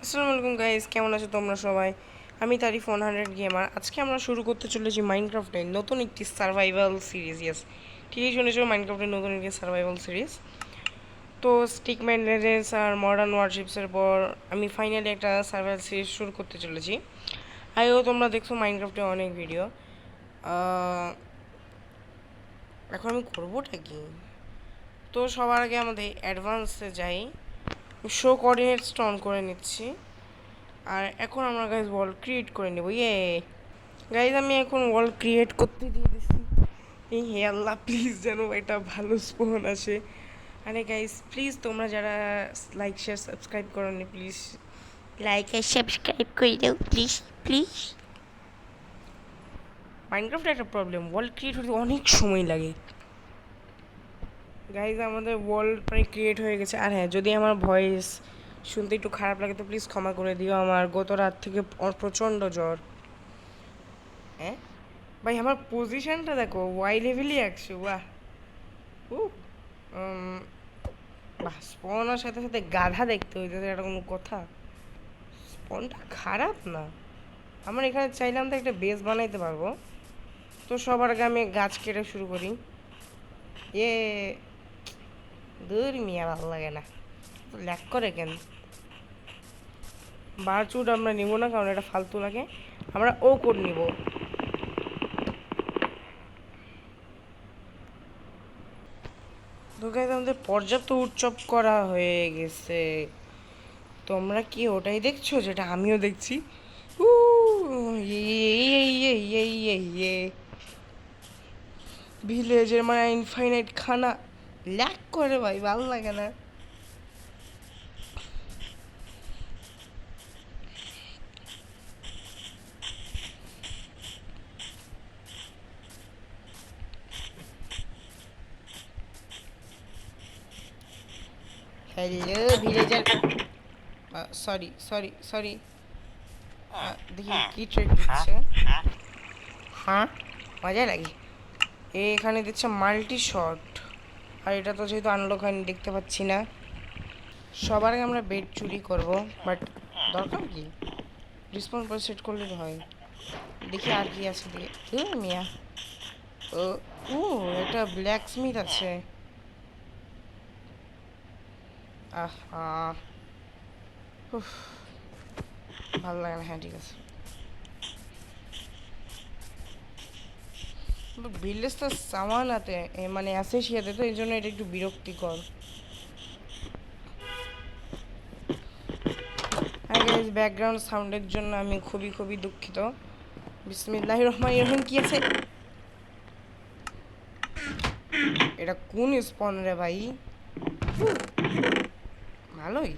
আসসালামু আলাইকুম গাইস, কেমন আছো তোমরা সবাই? আমি তারিফ 100 গেমার। আজকে আমরা শুরু করতে চলেছি মাইনক্রাফটের নতুন একটি সার্ভাইভাল সিরিজ। ইয়েস, ঠিকই শুনেছো, মাইনক্রাফটের নতুন একটি সার্ভাইভাল সিরিজ। তো স্টিক মেনটেনেন্স আর মডার্ন ওয়ারশিপসের পর আমি ফাইনালি একটা সার্ভাইভাল সিরিজ শুরু করতে চলেছি। আইও তোমরা দেখছো মাইনক্রাফটে অনেক ভিডিও। এখন আমি করবোটা কি? তো সবার আগে আমাদের অ্যাডভান্সে যাই। শো কোঅর্ডিনেটসটা অন করে নিচ্ছি। আর এখন আমরা গাইজ ওয়াল ক্রিয়েট করে নেব। গাইজ আমি এখন ওয়াল ক্রিয়েট করতে দিয়ে দিচ্ছি। এই হে আল্লাহ, প্লিজ যেন এটা ভালো স্পোন আসে। আরে গাইজ প্লিজ তোমরা যারা লাইক শেয়ার সাবস্ক্রাইব করোনি, প্লিজ লাইক আর সাবস্ক্রাইব করে দাও প্লিজ প্লিজ। মাইনক্রাফ্টে একটা প্রবলেম, ওয়াল ক্রিয়েট হতে অনেক সময় লাগে। গাইজ আমাদের ওয়াল প্রায় ক্রিয়েট হয়ে গেছে। আর হ্যাঁ, যদি আমার ভয়েস শুনতে একটু খারাপ লাগে তো প্লিজ ক্ষমা করে দিও। আমার গত রাত থেকে প্রচণ্ড জ্বর। হ্যাঁ ভাই, আমার পজিশনটা দেখো, ওয়াই লেভেলই 100। বাহ, ও বাহ, স্পনার সাথে সাথে গাধা দেখতে হইতেছে, এটা কোনো কথা? স্পনটা খারাপ না। আমার এখানে চাইলাম তো একটা বেস বানাইতে পারবো। তো সবার আগে আমি গাছ কেটে শুরু করি। এ দূর মিয়া, ভালো লাগে না, ল্যাক করে কেন? বারচুট আমরা নিব না, কারণ এটা ফালতু লাগে। আমরা ও কোড নিব। তো গাইস, আমাদের পর্যাপ্ত উৎসব করা হয়ে গেছে। তোমরা কি ওটাই দেখছো যেটা আমিও দেখছি? উ ভিলেজের মানে ইনফাইনাইট খানা ল্যাক করে ভাই, ভালো লাগে না। Hello villager, sorry sorry sorry. দেখি কি ট্রেড দিচ্ছে। হ্যাঁ, মজা লাগে। এখানে দিচ্ছে মাল্টি শট। আর এটা তো যেহেতু আনলক হয়নি, দেখতে পাচ্ছি না। সবার আগে আমরা বেড চুরি করব, বাট দরকার কি? রিসপন্স করে সেট করলে হয়। দেখি আর কি আছে দেখে মিয়া। ও ও এটা ব্ল্যাক স্মিথ আছে। আহা, উফ, ভালো লাগে না। হ্যাঁ ঠিক আছে, ভিলেজটা সামানাতে মানে অ্যাসেশিয়াতে, তো এই জন্য এটা একটু বিরক্তিকর। আর গাইস, ব্যাকগ্রাউন্ড সাউন্ডের জন্য আমি খুবই খুবই দুঃখিত। বিসমিল্লাহির রহমানির রহিম। কি আছে এটা? কোন স্পন রে ভাই? ভালোই।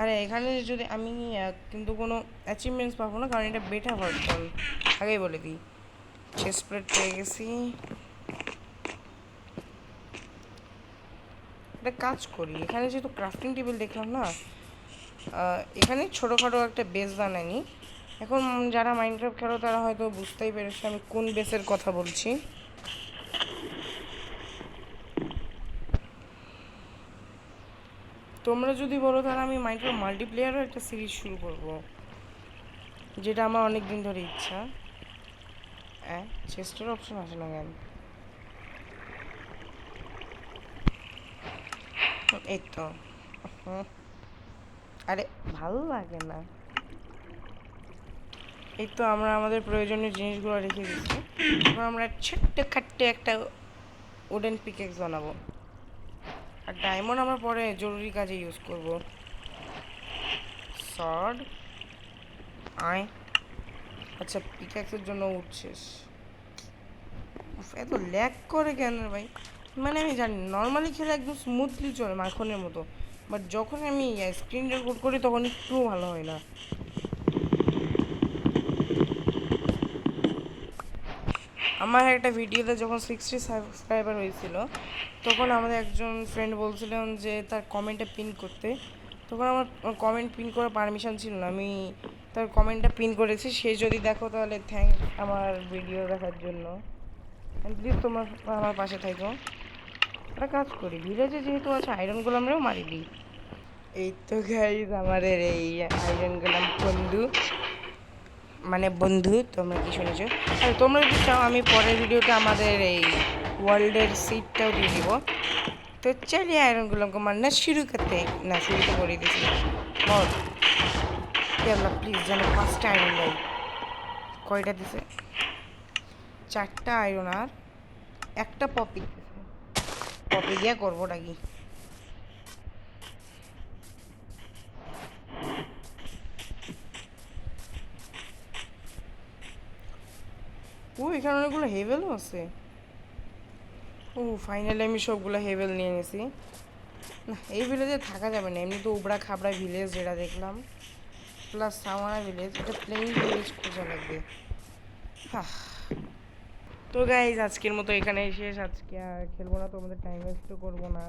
আরে এখানে যদি আমি কিন্তু কোনো অ্যাচিভমেন্টস পাবো না, কারণ এটা বেটা ভার্সন, আগেই বলে দিই। চেস্ট প্লেট পেয়ে গেছি। একটা কাজ করি, এখানে যেহেতু ক্রাফটিং টেবিল দেখলাম না, এখানে ছোটোখাটো একটা বেস বানাইনি। এখন যারা মাইনক্রাফট খেলো তারা হয়তো বুঝতেই পেরেছে আমি কোন বেসের কথা বলছি। তোমরা যদি বলো তাহলে আমি মাইনক্রাফট মাল্টিপ্লেয়ারও একটা সিরিজ শুরু করব, যেটা আমার অনেক দিন ধরে ইচ্ছা। হ্যাঁ, চেস্টের অপশন আসে না কেন? এই তো। আরে ভালো লাগে না। এই তো আমরা আমাদের প্রয়োজনীয় জিনিসগুলো রেখে দিচ্ছি। এবার আমরা ছোট্ট খাট্টে একটা উডেন পিকেক্স বানাবো। আর ডায়মন্ড আমরা পরে জরুরি কাজে ইউজ করব। সর্ড আয়। আচ্ছা, পিকেক্সের জন্য উঠছিস? এত ল্যাগ করে কেন ভাই? মানে আমি জানি নর্মালি খেলে একদম স্মুথলি চলে মাখনের মতো, বাট যখন আমি স্ক্রিন রেকর্ড করি তখন একটুও ভালো হয় না। আমার একটা ভিডিওতে যখন 60 সাবস্ক্রাইবার হয়েছিল, তখন আমাদের একজন ফ্রেন্ড বলছিলেন যে তার কমেন্টটা পিন করতে। তখন আমার কমেন্ট পিন করার পারমিশন ছিল না, আমি তার কমেন্টটা পিন করেছি। সে যদি দেখো তাহলে থ্যাংক আমার ভিডিও দেখার জন্য। প্লিজ তোমার আমার পাশে থাকো। একটা কাজ করি, ভিলেজে যেহেতু আছে আয়রনগুলো আমরাও মারি দিই। এই তো গাইজ আমাদের এই আয়রন গোলাম বন্ধু, মানে বন্ধু, তোমরা কি শুনেছো? আর তোমরা যদি চাও আমি পরের ভিডিওতে আমাদের এই ওয়ার্ল্ডের সিটটাও দিয়ে দিব। तो चलिए आयरन गुलाम को मारना शुरू करते हैं। ना शुरू तो कर ही दी बहुत अल्लाह प्लीज যেন 5টা আয়রন দেয়। কয়টা দিছে? 4টা আয়রন আর একটা পপি। পপি দিয়ে করবোটা কি? ও এখানে অনেকগুলো হেভেলও আছে। ও ফাইনালি আমি সবগুলো হেভেল নিয়ে নিয়েছি। না এই ভিলেজে থাকা যাবে না, এমনি তো উবড়া খাবড়া ভিলেজ যেটা দেখলাম, প্লাস সামারা ভিলেজ, এটা প্লেন ভিলেজ খোঁজা লাগবে। হ্যাঁ, তো গাইজ আজকের মতো এখানেই শেষ। আজকে আর খেলবো না, তোমাদের টাইম ওয়েস্টও করবো না।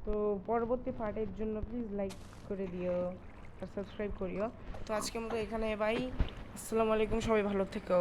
তো পরবর্তী পার্টের জন্য প্লিজ লাইক করে দিও আর সাবস্ক্রাইব করিও। তো আজকের মতো এখানে বাই, আসসালামু আলাইকুম, সবাই ভালো থেকো।